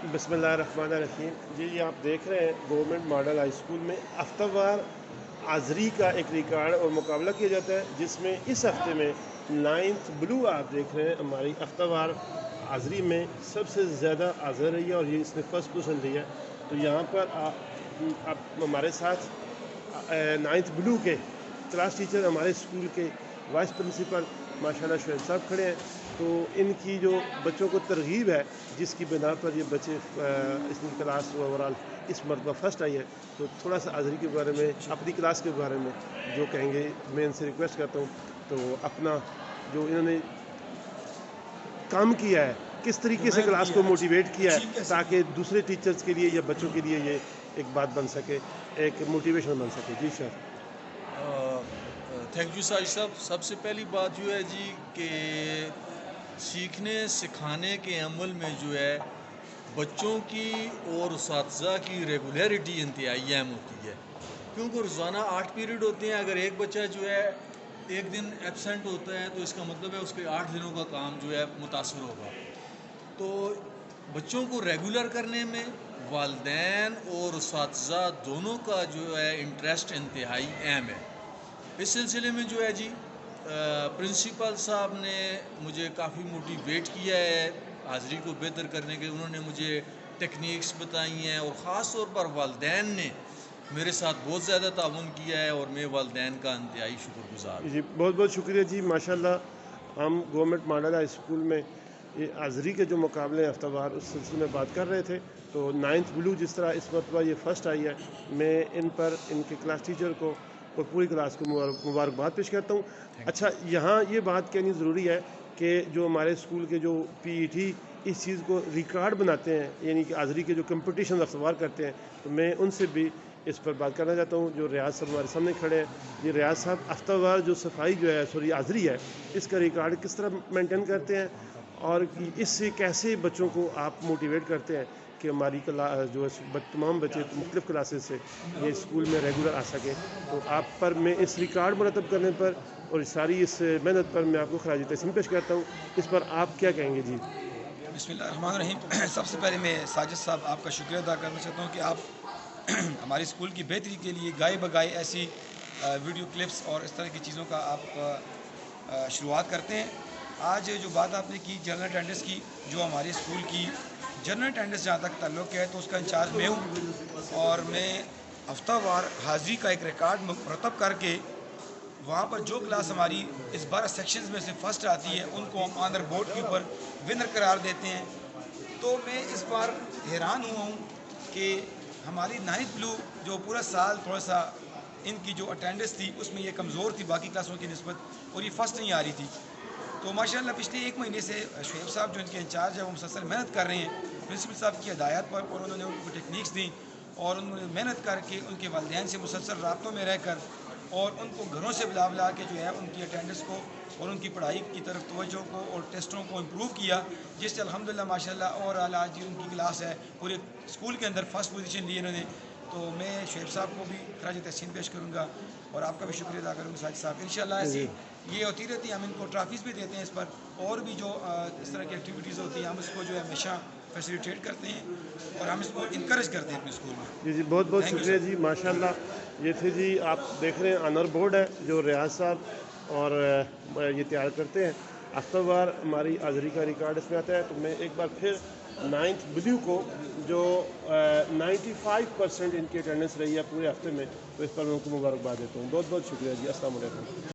बिस्मिल्लाहिर्रहमानिर्रहीम। जी आप देख रहे हैं गवर्नमेंट मॉडल हाई स्कूल में हफ्ता वार हाज़री का एक रिकॉर्ड और मुकाबला किया जाता है, जिसमें इस हफ्ते में नाइन्थ ब्लू आप देख रहे हैं हमारी हफ्ता वार हाज़री में सबसे ज़्यादा हाज़िर रही है और ये इसने फर्स्ट पोजीशन लिया है। तो यहाँ पर आप हमारे साथ नाइन्थ ब्लू के क्लास टीचर हमारे स्कूल के वाइस प्रिंसिपल माशाल्लाह शोएब साहब खड़े हैं। तो इनकी जो बच्चों को तरगीब है, जिसकी बिना पर ये बच्चे इसकी क्लास ओवरऑल इस मरतबा फर्स्ट आई है, तो थोड़ा सा हाज़री के बारे में, अपनी क्लास के बारे में जो कहेंगे, मैं इनसे रिक्वेस्ट करता हूँ। तो अपना जो इन्होंने काम किया है, किस तरीके से क्लास को मोटिवेट किया है, ताकि दूसरे टीचर्स के लिए या बच्चों के लिए ये एक बात बन सके, एक मोटिवेशन बन सके। जी सर। थैंक यू साजिद साहब। सबसे पहली बात जो है जी कि सीखने सिखाने के अमल में जो है बच्चों की और उस्ताज़ा की रेगुलरिटी इंतहाई अहम होती है, क्योंकि रोज़ाना 8 पीरियड होते हैं। अगर एक बच्चा जो है एक दिन एब्सेंट होता है तो इसका मतलब है उसके 8 दिनों का काम जो है मुतासर होगा। तो बच्चों को रेगुलर करने में वालिदैन और उस्ताज़ा दोनों का जो है इंटरेस्ट इंतहाई अहम है। इस सिलसिले में जो है जी प्रिंसिपल साहब ने मुझे काफ़ी मोटिवेट किया है हाज़री को बेहतर करने के। उन्होंने मुझे टेक्निक्स बताई हैं और ख़ास तौर पर वालिदैन ने मेरे साथ बहुत ज़्यादा ताउन किया है और मैं वालिदैन का इंतहाई शुक्रगुज़ार हूँ। जी बहुत बहुत शुक्रिया जी। माशाल्लाह हम गवर्नमेंट मॉडल हाई स्कूल में ये हाज़री के जो मुकाबले हफ्तावार उस सिलसिले में बात कर रहे थे। तो नाइन्थ ब्लू जिस तरह इस मरतबा ये फ़र्स्ट आई है, मैं इन पर इनके क्लास टीचर को और पूरी क्लास को मुबारकबाद पेश करता हूँ। अच्छा, यहाँ ये बात कहनी ज़रूरी है कि जो हमारे स्कूल के जो पीईटी इस चीज़ को रिकॉर्ड बनाते हैं, यानी कि हाज़री के जो कंपटीशन हफ्तावार करते हैं, तो मैं उनसे भी इस पर बात करना चाहता हूँ। जो रियाज साहब हमारे सामने खड़े हैं, ये रियाज साहब हफ्तावार जो सफाई जो है सॉरी हाज़री है, इसका रिकॉर्ड किस तरह मेंटेन करते हैं और इससे कैसे बच्चों को आप मोटिवेट करते हैं कि हमारी जो है तमाम बच्चे मुख्तलिफ़ क्लासेस से ये स्कूल में रेगुलर आ सकें। तो आप पर मैं इस रिकॉर्ड मुरतब करने पर और सारी इस मेहनत पर मैं आपको खराज तहसीन पेश करता हूँ। इस पर आप क्या कहेंगे जी? बिस्मिल्लाहिर्रहमानिर्रहीम। सबसे पहले मैं साजिद साहब आपका शुक्रिया अदा करना चाहता हूँ कि आप हमारे स्कूल की बेहतरी के लिए गाए बगाए ऐसी वीडियो क्लिप्स और इस तरह की चीज़ों का आप शुरुआत करते हैं। आज जो बात आपने की जनरल अटेंडेंस की, जो हमारे स्कूल की जनरल अटेंडेंस जहाँ तक ताल्लुक़ है तो उसका इंचार्ज मैं हूँ और मैं हफ्तावार हाज़री का एक रिकॉर्ड मुरतब करके वहाँ पर जो क्लास हमारी इस 12 सेक्शंस में से फर्स्ट आती है उनको हम ऑनर बोर्ड के ऊपर विनर करार देते हैं। तो मैं इस बार हैरान हुआ हूँ कि हमारी नाइन्थ ब्लू जो पूरा साल थोड़ा सा इनकी जो अटेंडेंस थी उसमें ये कमज़ोर थी बाकी क्लासों की निस्बत, और ये फर्स्ट नहीं आ रही थी। तो माशाल्लाह पिछले 1 महीने से शोएब साहब जो इनके इंचार्ज है वो मुसलसल मेहनत कर रहे हैं प्रिंसिपल साहब की हिदायत पर, और उन्होंने उनको टेक्निक्स दी और उन्होंने मेहनत करके उनके वालिदैन से मुसलसल राब्तों में रहकर और उनको घरों से बुला के जो है उनकी अटेंडेंस को और उनकी पढ़ाई की तरफ तवज्जो को और टेस्टों को इम्प्रूव किया, जिससे अल्हम्दुलिल्लाह माशाल्लाह और आज उनकी क्लास है पूरे स्कूल के अंदर फर्स्ट पोजीशन ली इन्होंने। तो मैं शोएब साहब को भी खराज तहसीन पेश करूँगा और आपका भी शुक्रिया अदा करूँगा साजिद साहब। इंशाल्लाह ऐसी ये होती रहती है, हम इनको ट्रॉफीज़ भी देते हैं इस पर, और भी जो इस तरह की एक्टिविटीज़ होती हैं हम इसको जो है हमेशा फैसिलिटेट करते हैं और हम इसको इनकरेज करते हैं अपने स्कूल में। जी बहुत बहुत शुक्रिया जी। माशाल्लाह ये थे जी, आप देख रहे हैं ऑनर बोर्ड है जो रियाज साहब और ये तैयार करते हैं। हफ्तावार हमारी हाज़री का रिकॉर्ड इसमें आता है। तो मैं एक बार फिर नाइन्थ ब्लू को जो 95% इनकी अटेंडेंस रही है पूरे हफ्ते में, तो इस पर मैं उनको मुबारकबाद देता हूँ। बहुत बहुत शुक्रिया जी। अस्सलाम वालेकुम।